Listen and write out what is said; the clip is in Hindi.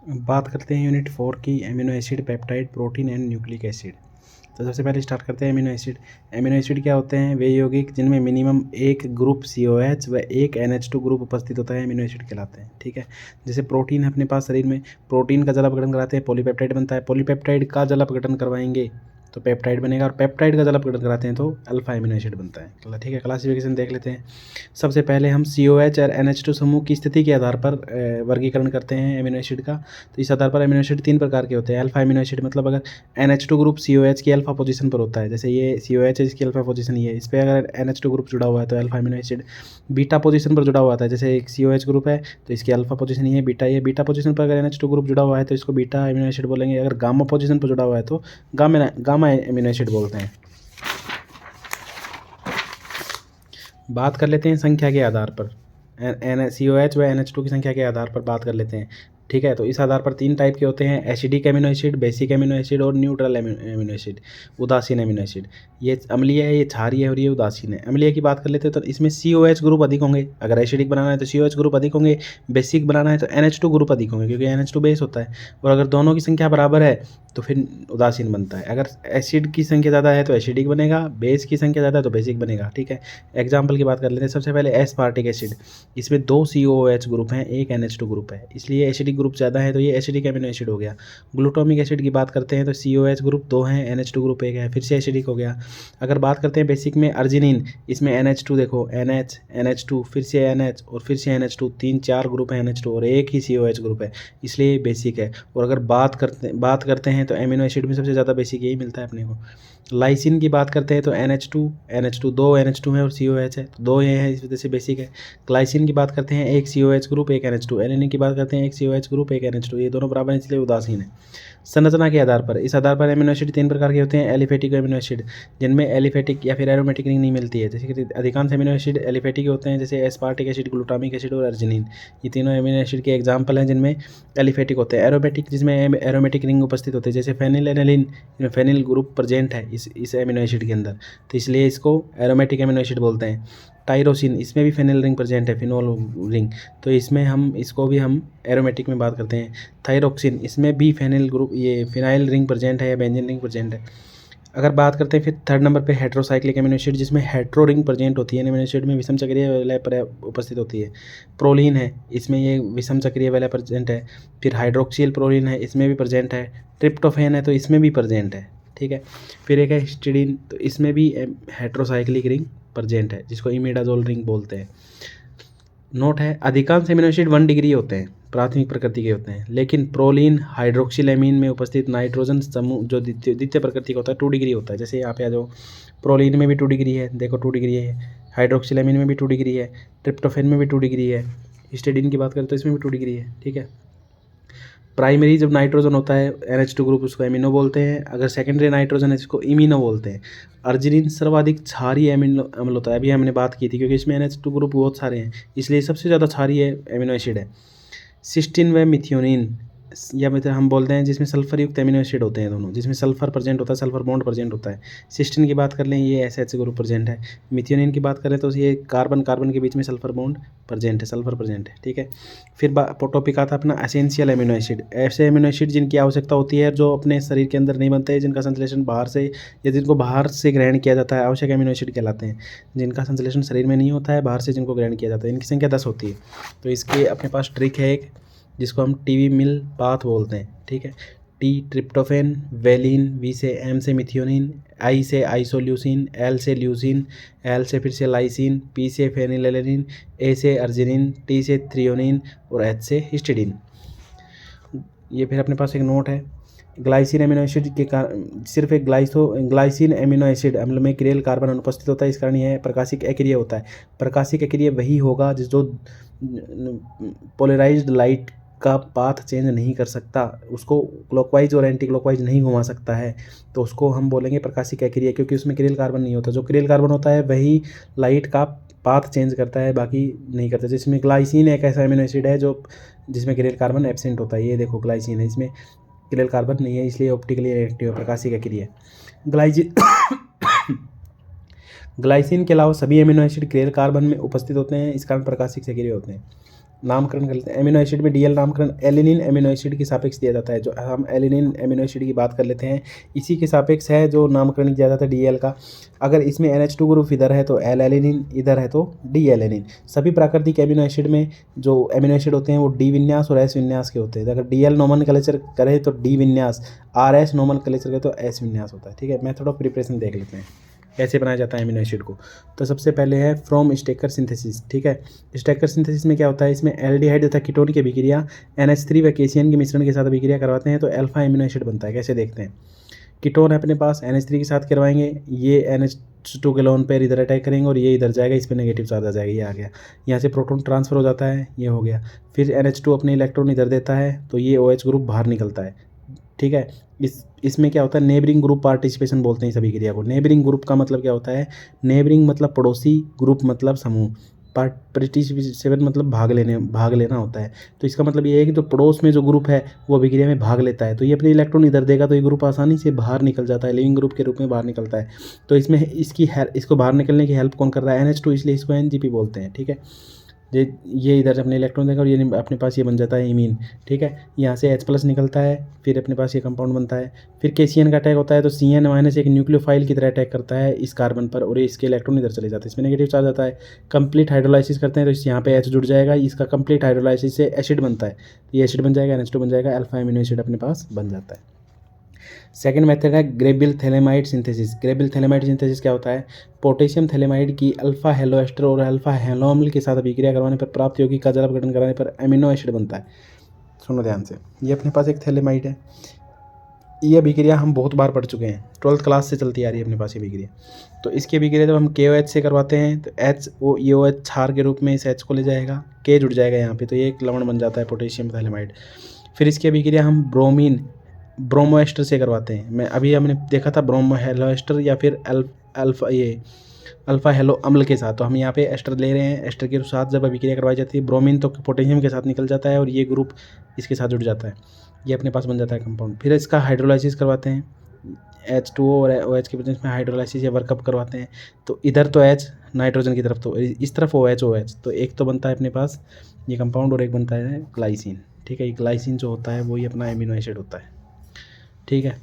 बात करते हैं यूनिट 4 की, amino acid, peptide, protein and nucleic acid. तो सबसे पहले स्टार्ट करते हैं एमिनो एसिड। एमिनो एसिड क्या होते हैं? वे यौगिक जिनमें मिनिमम एक ग्रुप COH व एक NH2 ग्रुप उपस्थित होता है, एमिनो एसिड कहलाते हैं। ठीक है। जैसे प्रोटीन है अपने पास शरीर में, प्रोटीन का जल अपघटन कराते हैं, पॉलीपेप्टाइड बनता है। पॉलीपेप्टाइड का जल अपघटन करवाएंगे तो पेप्टाइड बनेगा, और पेप्टाइड का जल अपघटन कराते हैं तो अल्फा एमिनो एसिड बनता है। ठीक है, क्लासिफिकेशन देख लेते हैं। सबसे पहले हम COH और NH2 समूह की स्थिति के आधार पर वर्गीकरण करते हैं एमिनो एसिड का। तो इस आधार पर एमिनो एसिड 3 प्रकार के होते हैं। अल्फा एमिनो एसिड मतलब अगर NH2 ग्रुप COH की अल्फा पोजीशन पर होता है, जैसे ये COH है, इसकी अल्फा पोजीशन ये है, इस पर अगर NH2 ग्रुप जुड़ा हुआ है तो alpha amino acid. Beta position पर जुड़ा हुआ था, जैसे एक COH ग्रुप है तो इसकी अल्फा पोजीशन ये बीटा, ये बीटा पोजीशन पर अगर NH2 ग्रुप जुड़ा हुआ है तो इसको बीटा एमिनो एसिड बोलेंगे। अगर गामा पोजीशन पर जुड़ा हुआ है तो गामा एमिनो एसिड बोलते हैं। बात कर लेते हैं संख्या के आधार पर, COH व NH2 की संख्या के आधार पर बात कर लेते हैं। ठीक है, तो इस आधार पर 3 टाइप के होते हैं: acidic amino acid, basic amino acid और न्यूट्रल एमिनो एसिड, उदासीन एमिनो एसिड। ये अम्लीय है, ये क्षारीय है और ये उदासीन है। अम्लीय की बात कर लेते हैं तो इसमें COH ग्रुप अधिक होंगे। अगर एसिडिक बनाना है तो COH ग्रुप अधिक होंगे, बेसिक बनाना है तो NH2 ग्रुप अधिक होंगे, क्योंकि NH2 बेस होता है। और अगर दोनों की संख्या बराबर है तो फिर उदासीन बनता है। अगर एसिड की संख्या ज़्यादा है तो एसिडिक बनेगा, बेस की संख्या ज़्यादा है तो बेसिक बनेगा। ठीक है, एग्जाम्पल की बात कर लेते हैं। सबसे पहले एस्पार्टिक एसिड, इसमें 2 COOH ग्रुप हैं, एक NH2 ग्रुप है, इसलिए एसिडिक ग्रुप ज़्यादा है तो ये एसिडिक एमिनो एसिड हो गया। ग्लूटामिक एसिड की बात करते हैं तो COH ग्रुप 2 हैं, NH2 ग्रुप 1 है, फिर से एसिडिक हो गया। अगर बात करते हैं बेसिक में, अर्जिनिन, इसमें NH2 देखो, NH, NH2, फिर से NH और फिर से NH2, 3-4 ग्रुप है NH2 और एक ही COH ग्रुप है, इसलिए ये बेसिक है। और अगर बात करते हैं तो एमिनो एसिड में सबसे ज़्यादा बेसिक यही मिलता है अपने को। लाइसिन की बात करते हैं तो NH2 दो NH2 है और COH है, तो 2 ये है, इस वजह से बेसिक है। ग्लाइसिन की बात करते हैं, एक COH ग्रुप एक NH2। एलिनिन की बात करते हैं, एक COH ग्रुप एक NH2, ये दोनों बराबर हैं इसलिए उदासीन है। संरचना के आधार पर, इस आधार पर एमिनो एसिड 3 प्रकार के होते हैं। एलिफेटिक एमिनो एसिड, जिनमें एलिफेटिक या फिर एरोमेटिक रिंग नहीं मिलती है, जैसे कि अधिकांश एमिनो एसिड एलिफेटिक होते हैं, जैसे एस्पार्टिक एसिड, ग्लूटामिक एसिड और अर्जिनिन। ये तीनों एमिनो एसिड के एग्जाम्पल हैं जिनमें एलिफेटिक होते हैं। एरोमेटिक, जिसमें एरोमेटिक रिंग उपस्थित होते हैं, जैसे फेनिलएनिलीन, इसमें फेनिल ग्रुप प्रेजेंट है इस एमिनो एसिड के अंदर, तो इसलिए इसको एरोमेटिक एमिनो एसिड बोलते हैं। टाइरोसिन, इसमें भी फेनिल रिंग प्रेजेंट है, फिनोल रिंग, तो इसमें इसको भी हम एरोमेटिक में बात करते हैं। थायरोक्सिन, इसमें भी फेनिल ग्रुप, ये फिनाइल रिंग प्रेजेंट है या बेंजीन रिंग प्रेजेंट है। अगर बात करते हैं फिर थर्ड नंबर पे हेट्रोसाइक्लिक एमिनो एसिड, जिसमें हेट्रो रिंग प्रेजेंट होती है, एमिनो एसिड में विषम चक्रीय वलय पर उपस्थित होती है। प्रोलीन है, इसमें ये विषम चक्रीय वलय प्रेजेंट है। फिर हाइड्रोक्सिल प्रोलीन है, इसमें भी प्रेजेंट है। ट्रिप्टोफेन है तो इसमें भी प्रेजेंट है। ठीक है, फिर एक है हिस्टिडीन, तो इसमें भी हेट्रोसाइक्लिक रिंग प्रेजेंट है, जिसको इमिडाजोल रिंग बोलते हैं। नोट है, अधिकांश एमिनो एसिड 1 डिग्री होते हैं, प्राथमिक प्रकृति के होते हैं, लेकिन प्रोलीन हाइड्रोक्सिलेमीन में उपस्थित नाइट्रोजन समूह जो द्वितीय प्रकृति का होता है 2 डिग्री होता है। जैसे यहाँ पे आ जाओ, प्रोलीन में भी 2 डिग्री है, देखो 2 डिग्री है। हाइड्रोक्सिलेमीन में भी 2 डिग्री है, ट्रिप्टोफेन में भी 2 डिग्री है, हिस्टिडीन की बात करें तो इसमें भी 2 डिग्री है। ठीक है, प्राइमरी जब नाइट्रोजन होता है NH2 ग्रुप, उसको एमिनो बोलते हैं। अगर सेकेंडरी नाइट्रोजन है इसको इमिनो बोलते हैं। अर्जिनिन सर्वाधिक क्षारीय एमिनो अम्ल होता है, अभी हमने बात की थी, क्योंकि इसमें NH2 ग्रुप बहुत सारे हैं, इसलिए सबसे ज़्यादा क्षारीय एमिनो एसिड है। सिस्टीन व मिथियोनिन, या मतलब हम बोलते हैं जिसमें सल्फर युक्त एमिनो एसिड होते हैं दोनों, जिसमें सल्फर प्रेजेंट होता है, सल्फर बॉन्ड प्रेजेंट होता है। सिस्टीन की बात कर लें, ये SH ग्रुप प्रेजेंट है। मिथियोनिन की बात करें तो ये कार्बन कार्बन के बीच में सल्फर बॉन्ड प्रेजेंट है, सल्फर प्रेजेंट है। ठीक है, फिर टॉपिक आता है अपना एसेंशियल एमिनो एसिड। ऐसे एमिनो एसिड जिनकी आवश्यकता होती है, जो अपने शरीर के अंदर नहीं बनते हैं, जिनका संश्लेषण बाहर से या जिनको बाहर से ग्रहण किया जाता है, आवश्यक एमिनो एसिड कहलाते हैं। जिनका संश्लेषण शरीर में नहीं होता है, बाहर से जिनको ग्रहण किया जाता है, इनकी संख्या 10 होती है। तो इसके अपने पास ट्रिक है एक, जिसको हम टीवी मिल पाथ बोलते हैं। ठीक है, T ट्रिप्टोफेन, वेलिन, V से M से मिथियोनिन, I से आइसोल्यूसिन, L से ल्यूसिन, L से फिर से लाइसिन, P से फेनिलएलनिन, A से अर्जिनिन, T से थ्रियोनिन और H से हिस्टिडीन। ये फिर अपने पास एक नोट है, ग्लाइसिन एमिनो एसिड के कारण सिर्फ एक ग्लाइसिन एमिनो एसिड अम्ल में किरेल कार्बन अनुपस्थित होता है, इस कारण यह प्रकाशिक अक्रिय होता है। प्रकाशिक अक्रिय वही होगा जो पोलराइज्ड लाइट का पाथ चेंज नहीं कर सकता, उसको क्लॉकवाइज और एंटी क्लॉकवाइज नहीं घुमा सकता है, तो उसको हम बोलेंगे प्रकाशिक अक्रिय, क्योंकि उसमें किरेल कार्बन नहीं होता। जो किरेल कार्बन होता है वही लाइट का पाथ चेंज करता है, बाकी नहीं करता। जिसमें ग्लाइसिन एक ऐसा एमिनो एसिड है जो जिसमें किरेल कार्बन एब्सेंट होता है। ये देखो ग्लाइसिन है, इसमें किरेल कार्बन नहीं है, इसलिए ऑप्टिकली रिएक्टिव है, प्रकाशिक अक्रिय। ग्लाइसिन के अलावा सभी एमिनो एसिड किरेल कार्बन में उपस्थित होते हैं, इस कारण प्रकाशिक सक्रिय होते हैं। नामकरण कर लेते हैं। अमीनो एसिड में डीएल नामकरण एलिनिन अमीनो एसिड के सापेक्ष दिया जाता है। जो हम एलिनिन अमीनो एसिड की बात कर लेते हैं, इसी के सापेक्ष है जो नामकरण किया जाता है डीएल का। अगर इसमें NH2 ग्रुप इधर है तो एल एलिनिन, इधर है तो डी एलिनिन। सभी प्राकृतिक अमीनो एसिड में जो अमीनो एसिड होते हैं वो डी विन्यास और एस विन्यास के होते हैं। अगर डीएल नोमेनक्लेचर करें तो डी विन्यास, RS नोमेनक्लेचर करें तो एस विन्यास होता है। ठीक है, मेथड ऑफ प्रिपरेशन देख लेते हैं कैसे बनाया जाता है अमीनो एसिड को। तो सबसे पहले है फ्रॉम स्टेकर सिंथेसिस। ठीक है, स्टेकर सिंथेसिस में क्या होता है, इसमें एल्डिहाइड तथा कीटोन की अभिक्रिया NH3 व केसियन के मिश्रण के साथ अभिक्रिया करवाते हैं तो अल्फा अमीनो एसिड बनता है। कैसे देखते हैं, कीटोन है अपने पास, NH3 के साथ करवाएंगे, ये NH2 के लोन पेयर इधर अटैक करेंगे और ये इधर जाएगा, इस पर नेगेटिव चार्ज आ जाएगा, ये आ गया। यहाँ से प्रोटॉन ट्रांसफर हो जाता है, ये हो गया। फिर NH2 अपने इलेक्ट्रॉन इधर देता है तो ये OH ग्रुप बाहर निकलता है। ठीक है, इसमें क्या होता है, नेबरिंग ग्रुप पार्टिसिपेशन बोलते हैं इस अभिक्रिया को। नेबरिंग ग्रुप का मतलब क्या होता है, नेबरिंग मतलब पड़ोसी, ग्रुप मतलब समूह, पार्टिसिपेशन मतलब भाग लेना होता है। तो इसका मतलब ये है कि जो पड़ोस में जो ग्रुप है वो अभिक्रिया में भाग लेता है, तो ये अपने इलेक्ट्रॉन इधर देगा तो ये ग्रुप आसानी से बाहर निकल जाता है, लिविंग ग्रुप के रूप में बाहर निकलता है। तो इसमें इसको बाहर निकलने की हेल्प कौन कर रहा है, NH2, इसलिए इसको NGP बोलते हैं। ठीक है, ये इधर अपने इलेक्ट्रॉन देगा और ये अपने पास ये बन जाता है इमीन। ठीक है, यहाँ से H+ निकलता है, फिर अपने पास ये कंपाउंड बनता है। फिर केसीएन का अटैक होता है तो CN- एक न्यूक्लियोफाइल की तरह अटैक करता है इस कार्बन पर और इसके इलेक्ट्रॉन इधर चले जाते हैं, इसमें नेगेटिव चार्ज आता है। कंप्लीट हाइड्रोलाइसिस करते हैं तो इस यहाँ पे H जुड़ जाएगा, इसका कंप्लीट हाइड्रोलाइसिस से एसिड बनता है, ये एसिड बन जाएगा, NH2 बन जाएगा, अल्फा अमीनो एसिड अपने पास बन जाता है। सेकेंड मेथड है ग्रेबिल थैलेमाइड सिंथेसिस। ग्रेबिल थैलेमाइड सिंथेसिस क्या होता है, पोटेशियम थैलेमाइड की अल्फा हेलो एस्टर और अल्फा हेलो अम्ल के साथ अभिक्रिया करवाने पर प्राप्त यौगिक का जल अपघटन कराने पर अमीनो एसिड बनता है। सुनो ध्यान से, ये अपने पास एक थैलेमाइड है, ये अभिक्रिया हम बहुत बार पढ़ चुके हैं, 12th क्लास से चलती आ रही है अपने पास ये अभिक्रिया। तो इसकी अभिक्रिया जब हम KOH से करवाते हैं तो OH क्षार के रूप में इस H को ले जाएगा, K जुड़ जाएगा यहाँ पे, तो ये एक लवण बन जाता है पोटेशियम थैलेमाइड। फिर इसकी अभिक्रिया हम ब्रोमो एस्टर से करवाते हैं। मैं अभी हमने देखा था ब्रोमो हेलो एस्टर या फिर अल्फा हेलो अम्ल के साथ, तो हम यहाँ पे एस्टर ले रहे हैं। एस्टर के साथ जब अभिक्रिया करवाई जाती है, ब्रोमीन तो पोटेशियम के साथ निकल जाता है और ये ग्रुप इसके साथ जुड़ जाता है, ये अपने पास बन जाता है कंपाउंड। फिर इसका हाइड्रोलाइसिस करवाते हैं, H2O और OH के प्रेजेंस में हाइड्रोलाइसिस या वर्कअप करवाते हैं। तो इधर तो H नाइट्रोजन की तरफ, तो इस तरफ OH, तो एक तो बनता है अपने पास ये कंपाउंड और एक बनता है ग्लाइसिन। ठीक है, ये ग्लाइसिन जो होता है वही अपना एमिनो एसिड होता है। ठीक है।